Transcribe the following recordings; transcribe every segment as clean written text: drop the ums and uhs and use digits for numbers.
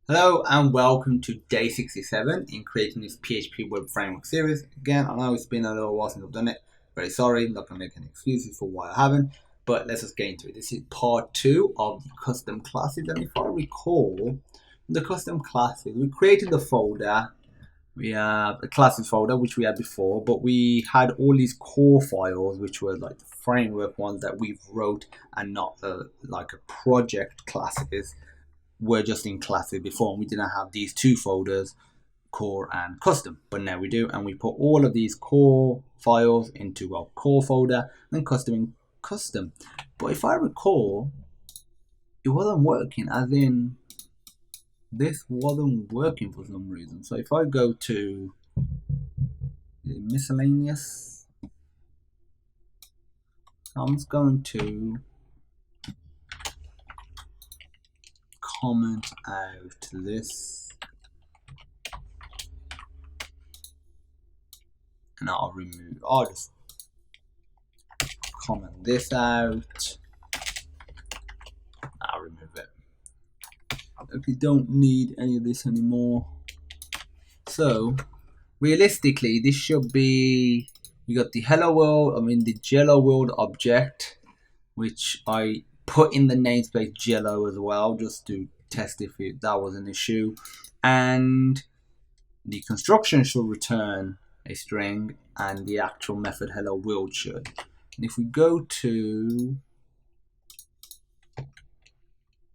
Hello and welcome to day 67 in creating this PHP web framework series. Again, I know it's been a little while since I've done it. Very sorry, I'm not going to make any excuses for why I haven't, but let's just get into it. This is part 2 of the custom classes, and if I recall, the custom classes, we created the folder. We have a classes folder, which we had before, but we had all these core files, which were like the framework ones that we've wrote and not like a project classes were just in classes before, and we didn't have these two folders, core and custom, but now we do, and we put all of these core files into our core folder and custom in custom. But if I recall, it wasn't working, as in this wasn't working for some reason. So if I go to miscellaneous, I'm just going to comment out this, and I'll just comment this out. I'll remove it. Okay, don't need any of this anymore. So realistically, this should be, we got the hello world, the Jello world object, which I put in the namespace Jello as well, just to test if that was an issue. And the construction should return a string, and the actual method hello world should. And if we go to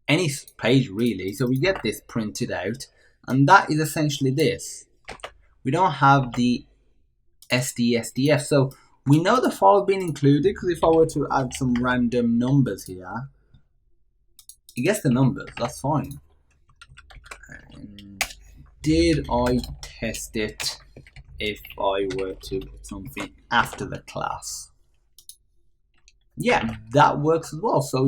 any page really, so we get this printed out, and that is essentially this. We don't have the SDF, so we know the file being included, because if I were to add some random numbers here, it gets the numbers, that's fine. And did I test it if I were to put something after the class? Yeah, that works as well. So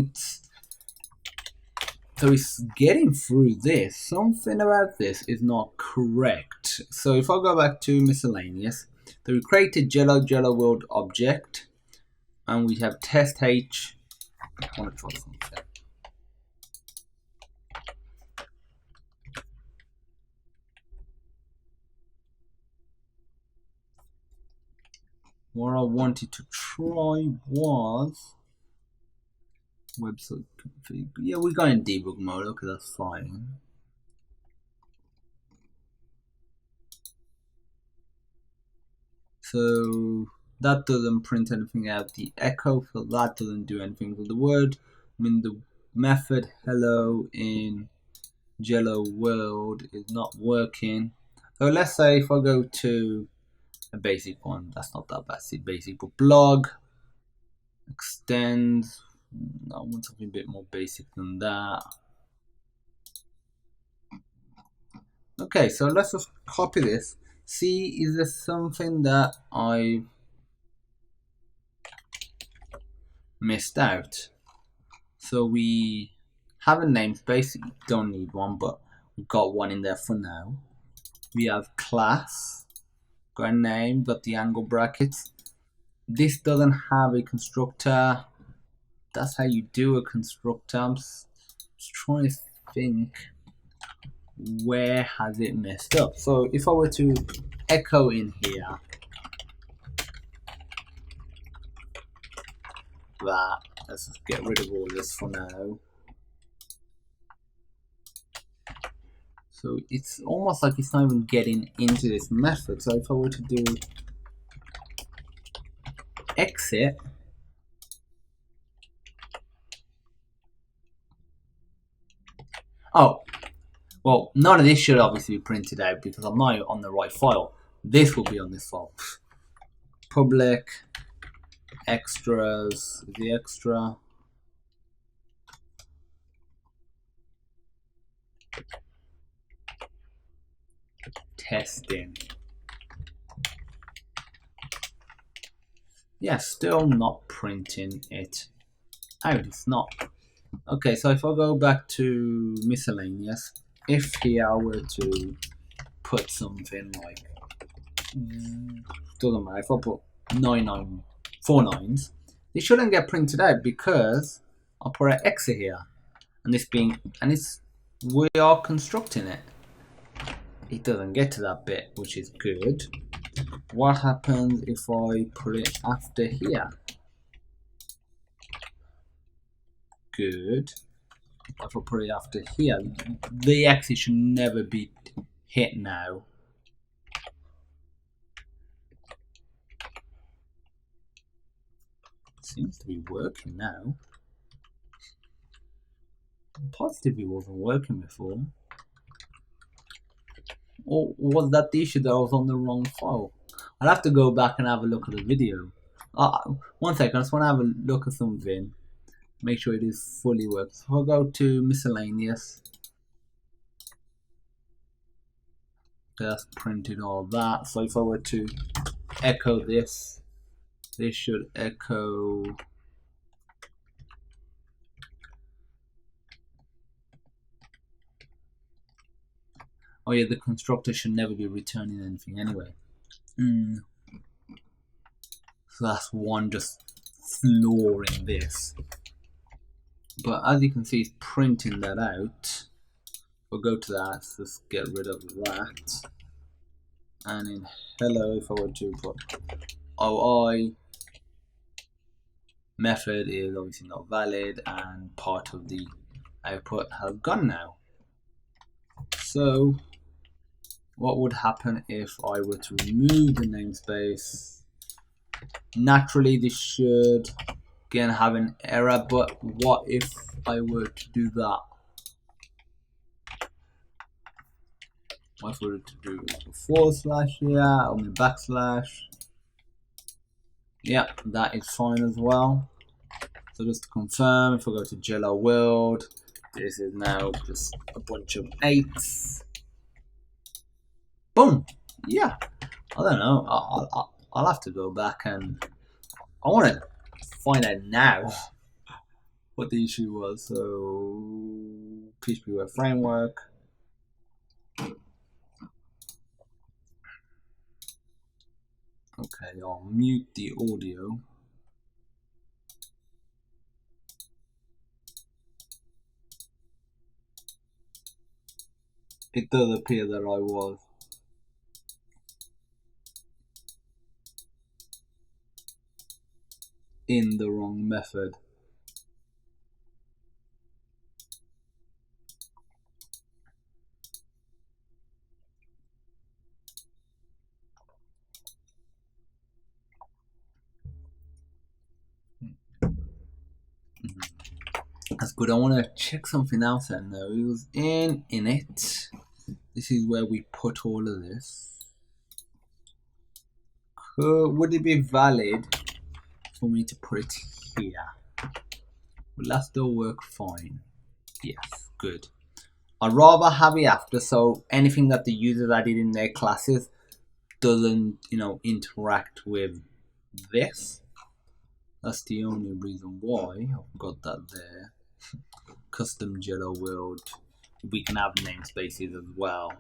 it's getting through this. Something about this is not correct. So if I go back to miscellaneous, so we created Jello world object, and we have test H. I want to try something. What I wanted to try was website config. Yeah, we got in debug mode. Okay, that's fine. So that doesn't print anything out. The echo for that doesn't do anything. For the word, the method hello in Jello world is not working. So let's say if I go to a basic one, that's not that basic, but blog extends. I want something a bit more basic than that. Okay, so let's just copy this. See, is there something that I missed out? So we have a namespace, don't need one, but we've got one in there for now. We have class, got a name, got the angle brackets. This doesn't have a constructor. That's how you do a constructor. I'm just trying to think, where has it messed up? So if I were to echo in here that, let's just get rid of all this for now. So it's almost like it's not even getting into this method. So if I were to do exit, oh, well, none of this should obviously be printed out because I'm not on the right file. This will be on this file. Public extras, the extra. Testing. Yeah, still not printing it out. It's not. Okay, so if I go back to miscellaneous, if here I were to put something like, doesn't matter, if I put 9949s, it shouldn't get printed out because I'll put an exit here, and it's we are constructing it. It doesn't get to that bit, which is good. What happens if I put it after here? Good. If I put it after here, the axis should never be hit now. Seems to be working now. I'm positive it wasn't working before. Or was that the issue that I was on the wrong file? I'll have to go back and have a look at the video. One second, I just want to have a look at something. Make sure it is fully worked. So I'll go to miscellaneous. That's printed all that. So if I were to echo this, this should echo. Oh yeah, the constructor should never be returning anything anyway. So that's one just flaw in this. But as you can see, it's printing that out. We'll go to that, so let's get rid of that. And in hello, if I were to put OI, method is obviously not valid, and part of the output has gone now. So what would happen if I were to remove the namespace? Naturally this should again have an error, but what if I were to do that? What if we were to do a forward slash here, or a backslash? Yeah, that is fine as well. So just to confirm, if I go to Jello World, this is now just a bunch of 8s. Boom! Yeah, I don't know. I'll have to go back and I want to find out now what the issue was. So PHP Web Framework. Okay, I'll mute the audio. It does appear that I was in the wrong method. That's good. I want to check something else then though. It was in init. This is where we put all of this. Would it be valid for me to put it here? Will that still work fine? Yes, good. I'd rather have it after, so anything that the users added in their classes doesn't, interact with this. That's the only reason why I've got that there. Custom Jello World. We can have namespaces as well.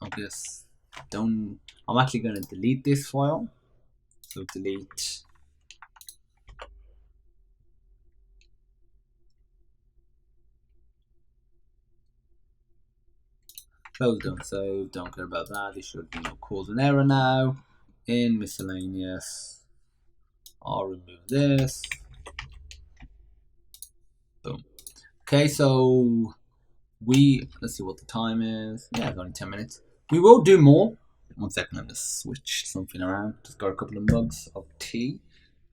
I guess I'm actually going to delete this file. So delete. Close, don't save, don't care about that. This should cause an error now. In miscellaneous, I'll remove this. Boom. Okay, so let's see what the time is. Yeah, it's only 10 minutes. We will do more. One second, let me just switch something around. Just got a couple of mugs of tea.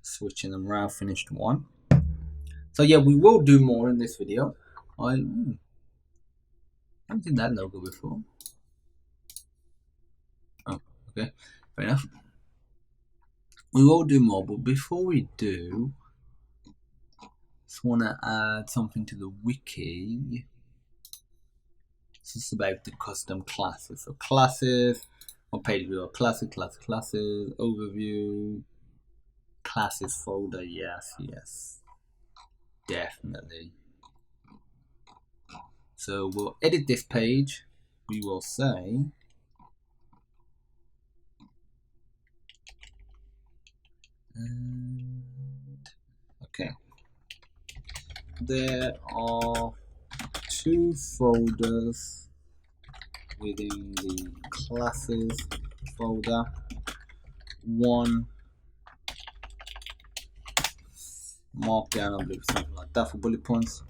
Switching them around, finished one. So yeah, we will do more in this video. I haven't seen that logo before. Oh, okay, fair enough. We will do more, but before we do, just want to add something to the wiki. This is about the custom classes. So classes, what page we got? Classes, overview, classes folder. Yes, definitely. So we'll edit this page. We will say okay. there are two folders within the classes folder. One markdown, I believe, something like that for bullet points.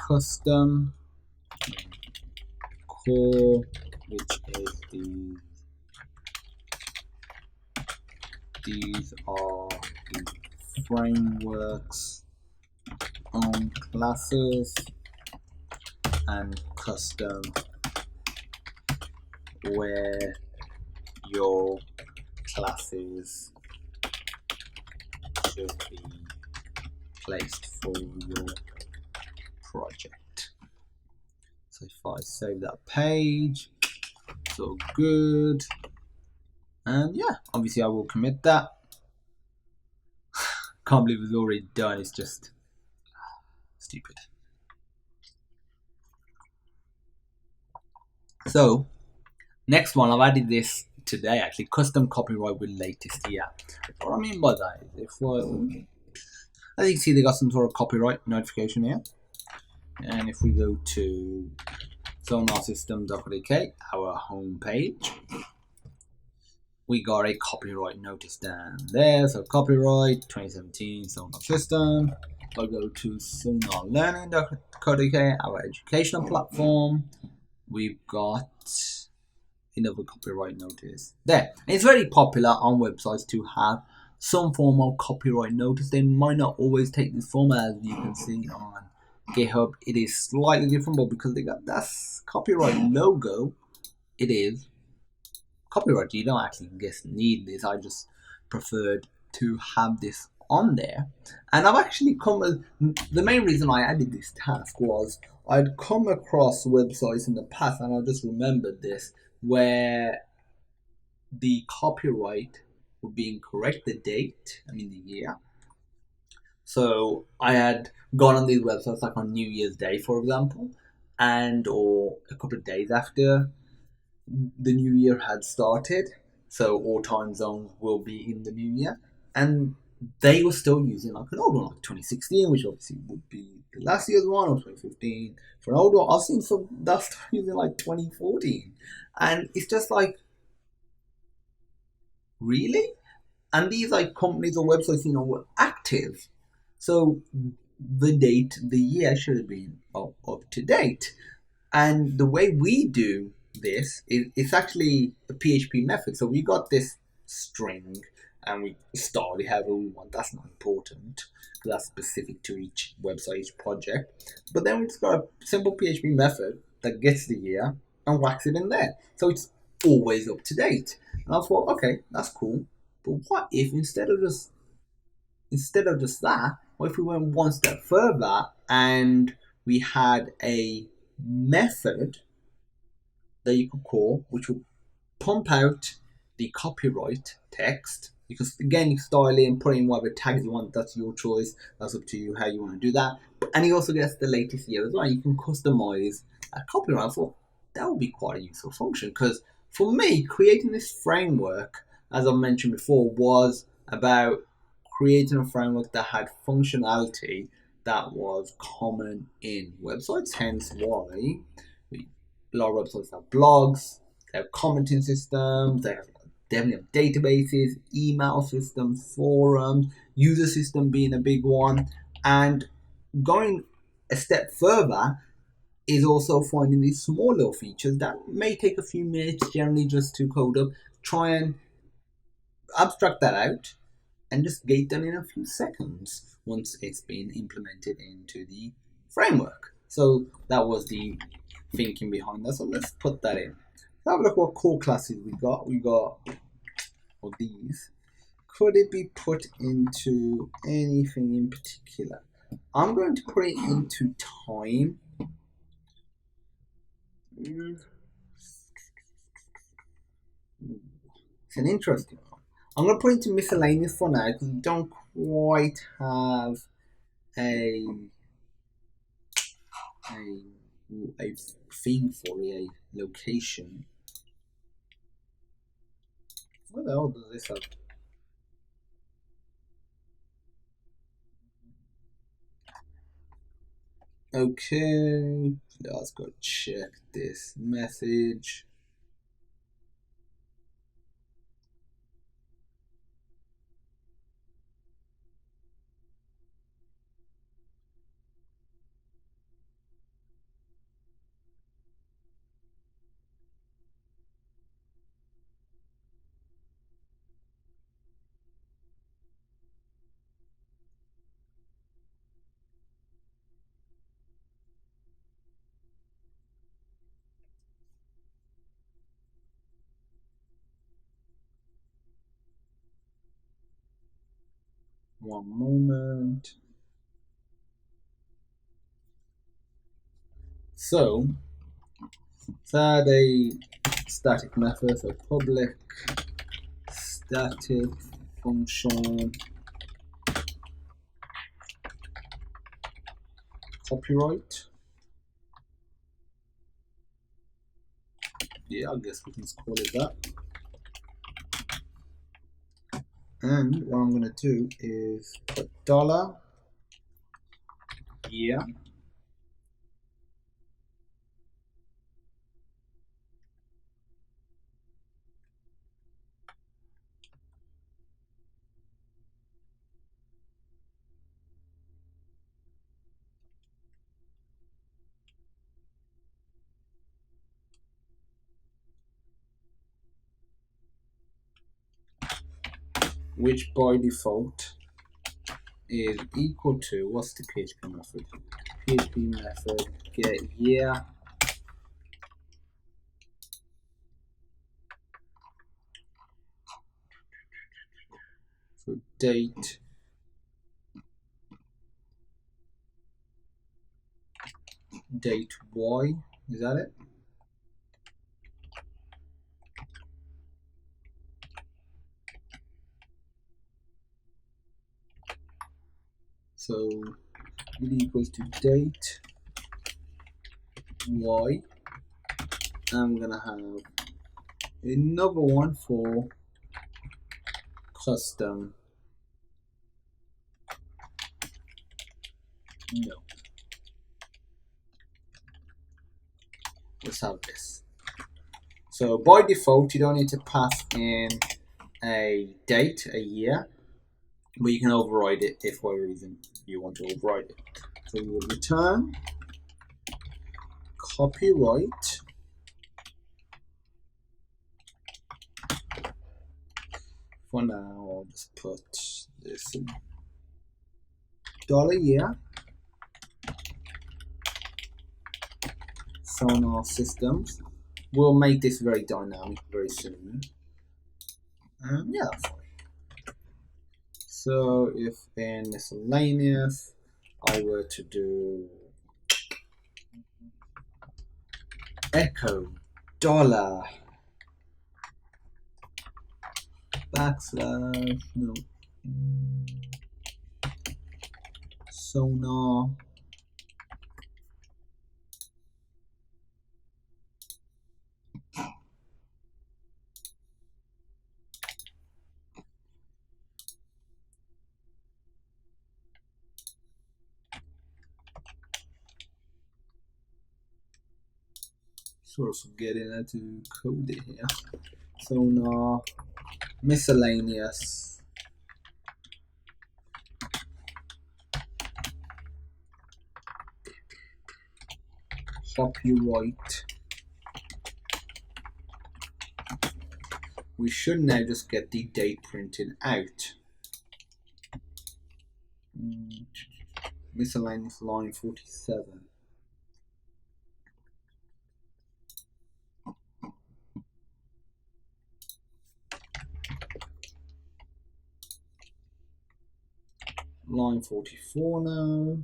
Custom core, which is these are the frameworks on classes, and custom where your classes should be placed for your project. So if I save that page, it's all good. And yeah, obviously I will commit that. Can't believe it's already done, it's just stupid. So next one, I've added this today actually, custom copyright with latest year. What I mean by that is if as you can see, they got some sort of copyright notification here. And if we go to sonarsystem.co.uk, our home page, we got a copyright notice down there. So copyright 2017 Sonar System. I'll go to sonarlearning.co.uk, our educational platform. We've got another copyright notice there. And it's very popular on websites to have some form of copyright notice. They might not always take this form, as you can see on GitHub. It is slightly different, but because they got that copyright logo, it is copyright. You don't actually need this. I just preferred to have this on there. And I've actually the main reason I added this task was I'd come across websites in the past, and I just remembered this, where the copyright would be incorrect, the date, the year. So I had gone on these websites like on New Year's Day, for example, or a couple of days after the new year had started. So all time zones will be in the new year, and they were still using like an old one, like 2016, which obviously would be the last year's one, or 2015 for an old one. I've seen some that stuff using like 2014, and it's just like, really? And these like companies or websites, were active, so the date, the year should have been up to date. And the way we do this is it's actually a PHP method. So we got this string and we style it however we want. That's not important because that's specific to each website, each project. But then we just got a simple PHP method that gets the year and whacks it in there. So it's always up to date. And I thought, okay, that's cool. But what if instead of just that, what if we went one step further and we had a method that you could call, which would pump out the copyright text? Because again, you style it and put in whatever tags you want. That's your choice. That's up to you how you want to do that. And he also gets the latest year as well. You can customize a copyright. I thought that would be quite a useful function, because for me, creating this framework, as I mentioned before, was about creating a framework that had functionality that was common in websites. Hence why a lot of websites have blogs, they have commenting systems, they definitely have databases, email systems, forums, user system being a big one. And going a step further is also finding these small little features that may take a few minutes generally just to code up, try and abstract that out, and just get done in a few seconds once it's been implemented into the framework. So that was the thinking behind that. So let's put that in. Let's have a look what core classes we got. These. Could it be put into anything in particular? I'm going to put it into time. It's an interesting one. I'm going to put it into miscellaneous for now because we don't quite have a thing for a location. What the hell does this have? Okay, let's go check this message. One moment. So, add a static method, so public static function copyright. Yeah, I guess we can call it that. And what I'm gonna do is put dollar, yeah, which by default is equal to, what's the PHP method? PHP method get year for date y. Is that it? So it equals to date y. I'm gonna have another one for custom. No, let's have this. So by default, you don't need to pass in a date, a year, but you can override it if for a reason you want to override it. So you will return copyright for now. I'll just put this in $year Sonar Systems. We'll make this very dynamic very soon. Yeah, that's fine. So if in miscellaneous I were to do echo dollar backslash no sonar sort of forgetting how to code it here. Sonar miscellaneous copyright. We should now just get the date printed out. Miscellaneous line 47. Line 44 now.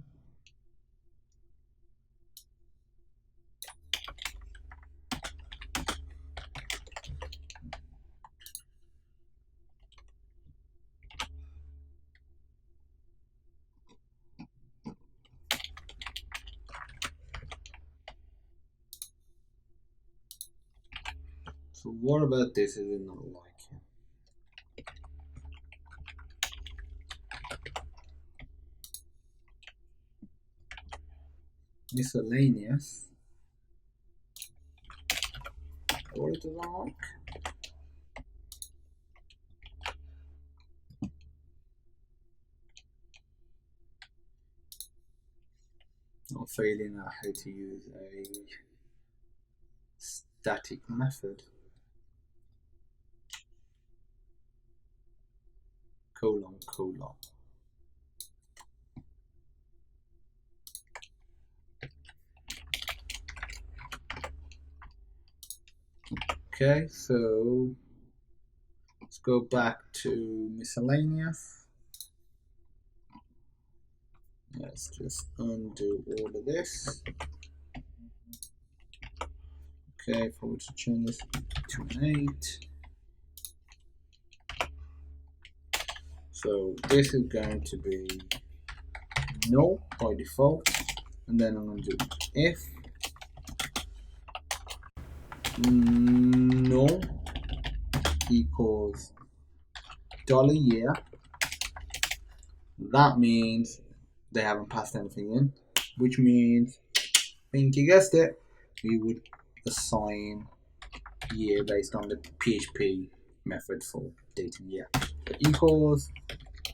So what about this? Is it not like it? miscellaneous. What does that like? Not failing at how to use a static method. Colon, colon. Okay, so let's go back to miscellaneous. Let's just undo all of this. Okay, if I were to change this to an 8. So this is going to be null by default. And then I'm going to do if null equals $year. That means they haven't passed anything in, which means, I think you guessed it, we would assign year based on the PHP method for dating year. So equals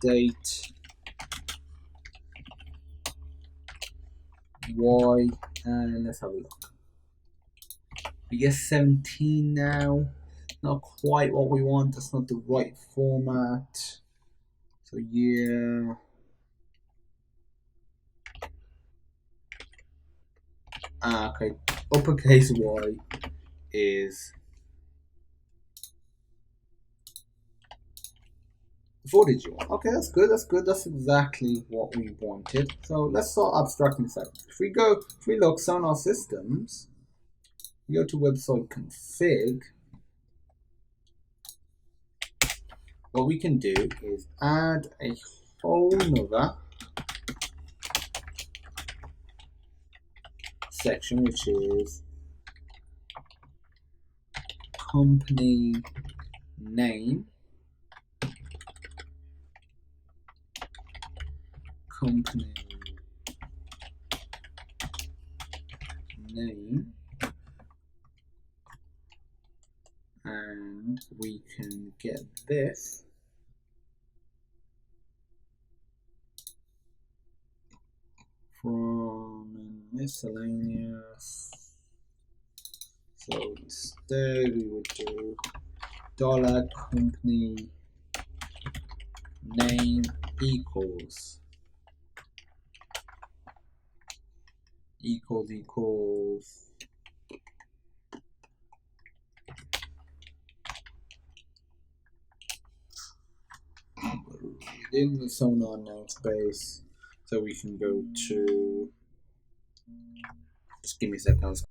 date y, and let's have a look. We get 17 now. Not quite what we want. That's not the right format. So yeah. Okay. Uppercase Y is 4-digit one. Okay, that's good. That's good. That's exactly what we wanted. So let's start abstracting a second. If we look on our systems, we go to website config. What we can do is add a whole nother section, which is company name, company name, and we can get this from miscellaneous. So instead we would do $company name equals within the Sonar namespace. So we can go to, just give me a second.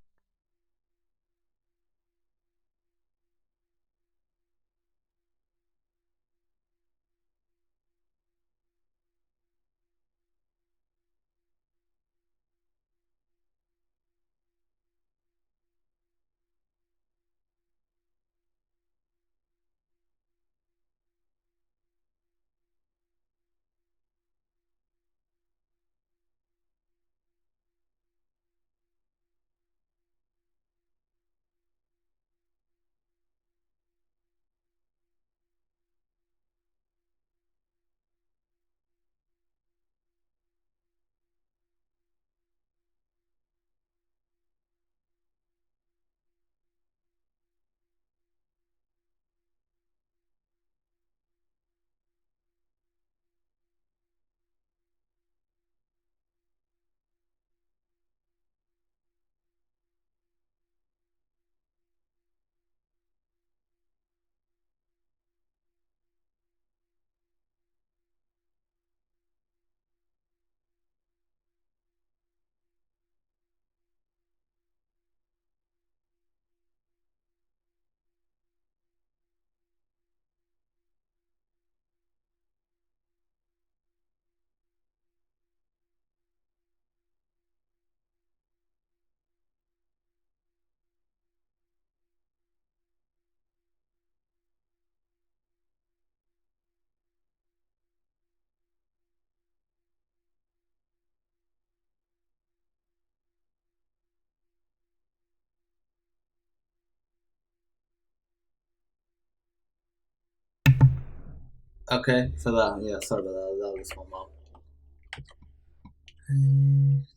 Okay, so that, yeah, sorry about that. That was my mom.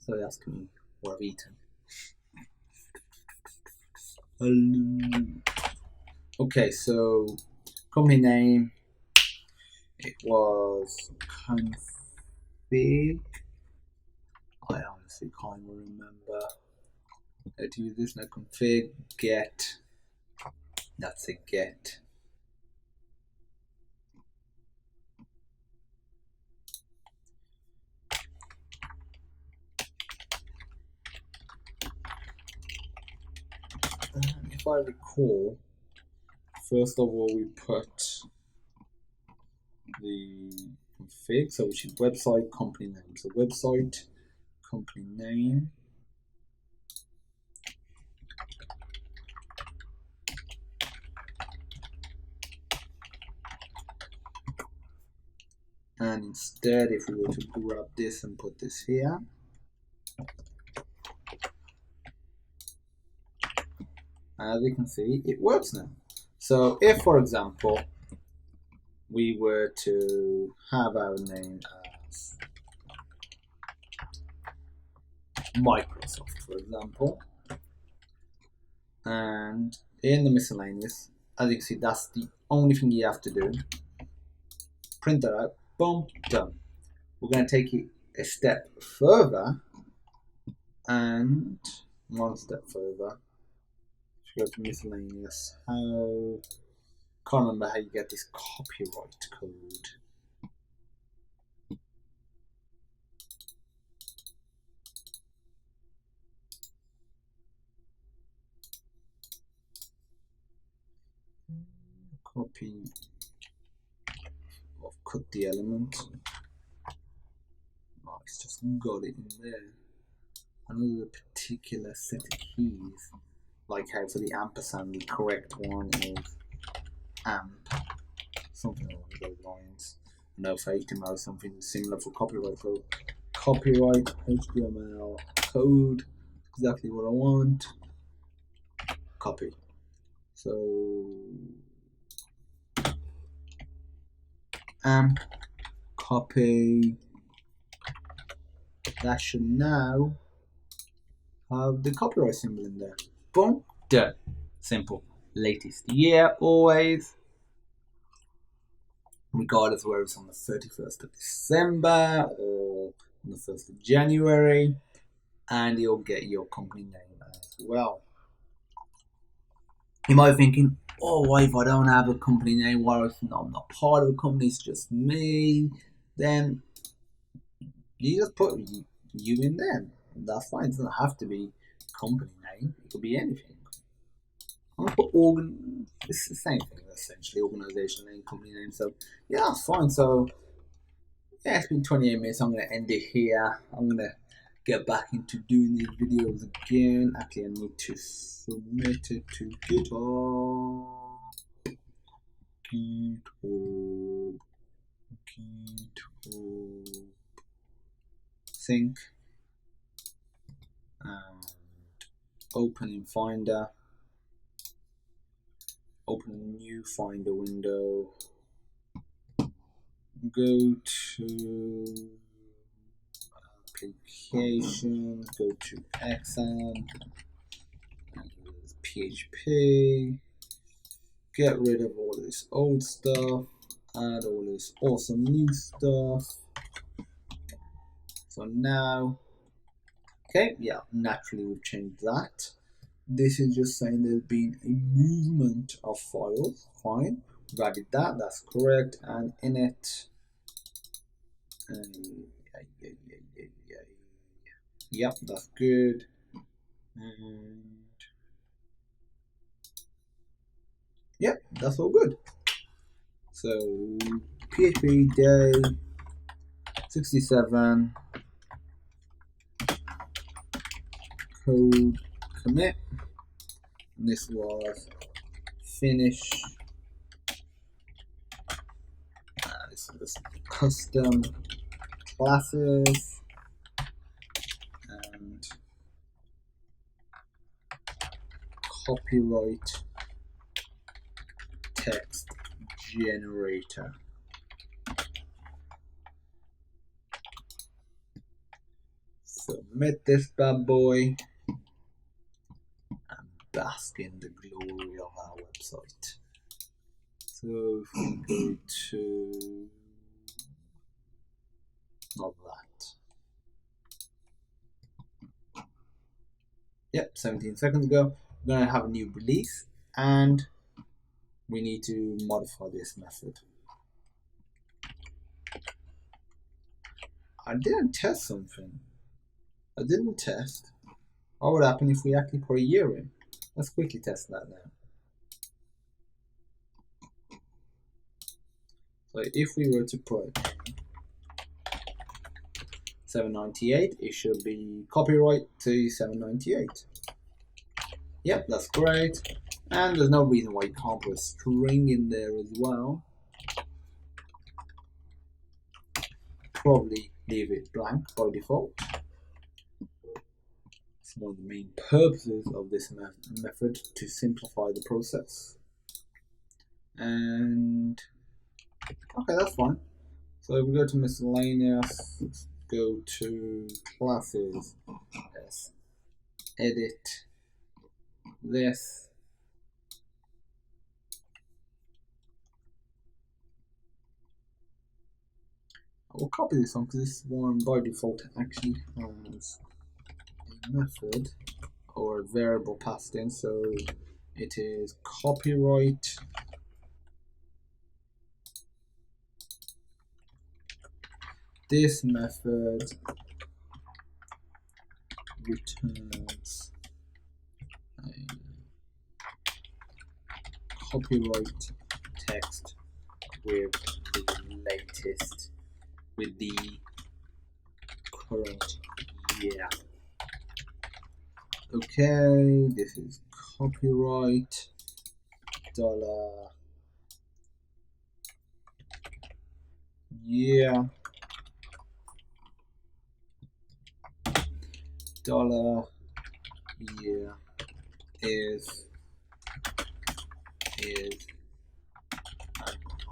So asking me what I've eaten. Okay, so company name, it was config. I honestly can't remember how to use this now. Config get. That's a get. If I recall, first of all we put the config, so which is website company name. So website company name. And instead, if we were to grab this and put this here, as you can see, it works now. So if, for example, we were to have our name as Microsoft, for example, and in the miscellaneous, as you can see, that's the only thing you have to do. Print that out, boom, done. We're going to take it a step further, and one step further. Go to miscellaneous. How? Can't remember how you get this copyright code. Copy. I've cut the element. Oh, it's just got it in there. Another particular set of keys, like how for the ampersand, the correct one is amp, something along those lines. I know for HTML something similar for copyright code. Copyright HTML code, exactly what I want. Copy. So amp copy. That should now have the copyright symbol in there. Boom, done. Simple. Latest year always, regardless of whether it's on the 31st of December or on the 1st of January, and you'll get your company name as well. You might be thinking, oh, what if I don't have a company name? What if I'm not part of a company, it's just me? Then you just put you in there. That's fine. It doesn't have to be company name. It could be anything. I'm gonna put it's the same thing essentially, organization name, company name. So yeah, that's fine. So yeah, it's been 28 minutes. I'm gonna end it here. I'm gonna get back into doing these videos again. Actually, I need to submit it to GitHub. Sync and open in Finder. Open a new Finder window. Go to application, go to XM, PHP, get rid of all this old stuff, add all this awesome new stuff. So now, okay, yeah, naturally we've changed that. This is just saying there's been a movement of files, fine. We've added that, that's correct, and init. Yep, that's good. And yep, that's all good. So PHP day 67 code commit. And this was finish. This was custom classes and copyright text generator. commit this bad boy and bask in the glory of our website. So if we go to not that. Yep, 17 seconds ago. We're going to have a new release and we need to modify this method. I didn't test something. I didn't test. What would happen if we actually put a year in? Let's quickly test that now. So if we were to put 798, it should be copyright to 798. Yep, that's great. And there's no reason why you can't put a string in there as well. Probably leave it blank by default. It's one of the main purposes of this method, to simplify the process. And okay, that's fine. So if we go to miscellaneous, let's go to classes. Let's edit this. We'll copy this one because this one by default actually has a method or a variable passed in, so it is copyright this method returns a copyright text with the latest, with the current year. Okay, this is copyright dollar year dollar year is an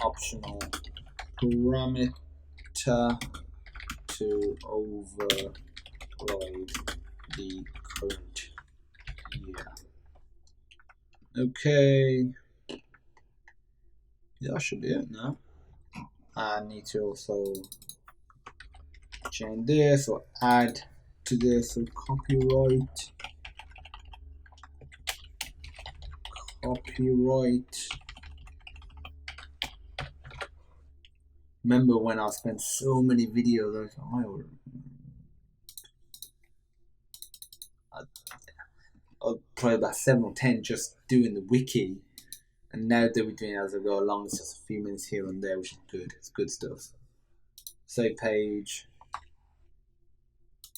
optional parameter to override the current year. Okay, yeah, that should be it now. I need to also change this or add to this, so copyright Remember when I spent so many videos, I was probably about 7 or 10 just doing the wiki, and now that we're doing it as I go along, it's just a few minutes here and there, which is good. It's good stuff. Save page,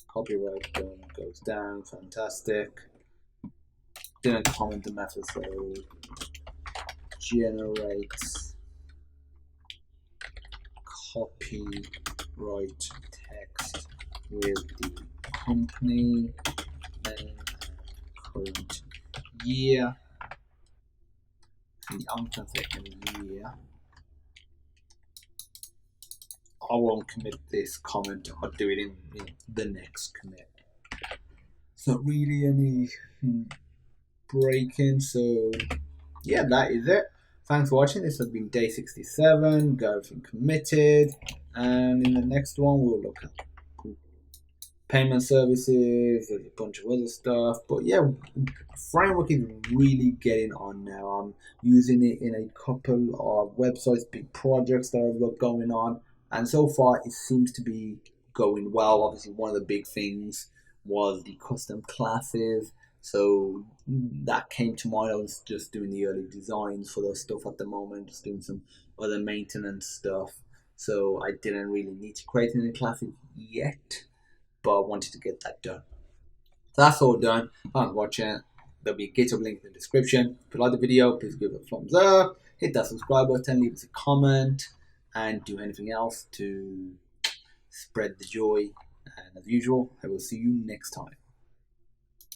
copyright done, goes down, fantastic. Didn't comment the method, so generates copyright text with the company name, current year, and I'm going to say year. I won't commit this comment, I'll do it in the next commit. It's not really any breaking, so yeah, that is it. Thanks for watching. This has been day 67, got everything committed, and in the next one we'll look at payment services, a bunch of other stuff. But yeah, framework is really getting on now. I'm using it in a couple of websites, big projects that I've got going on, and so far it seems to be going well. Obviously, one of the big things was the custom classes, so that came to mind. I was just doing the early designs for those stuff at the moment, just doing some other maintenance stuff, so I didn't really need to create any classes yet, but I wanted to get that done. So that's all done. Thanks for watching. There'll be a GitHub link in the description. If you like the video, please give it a thumbs up, hit that subscribe button, leave us a comment, and do anything else to spread the joy. And as usual, I will see you next time.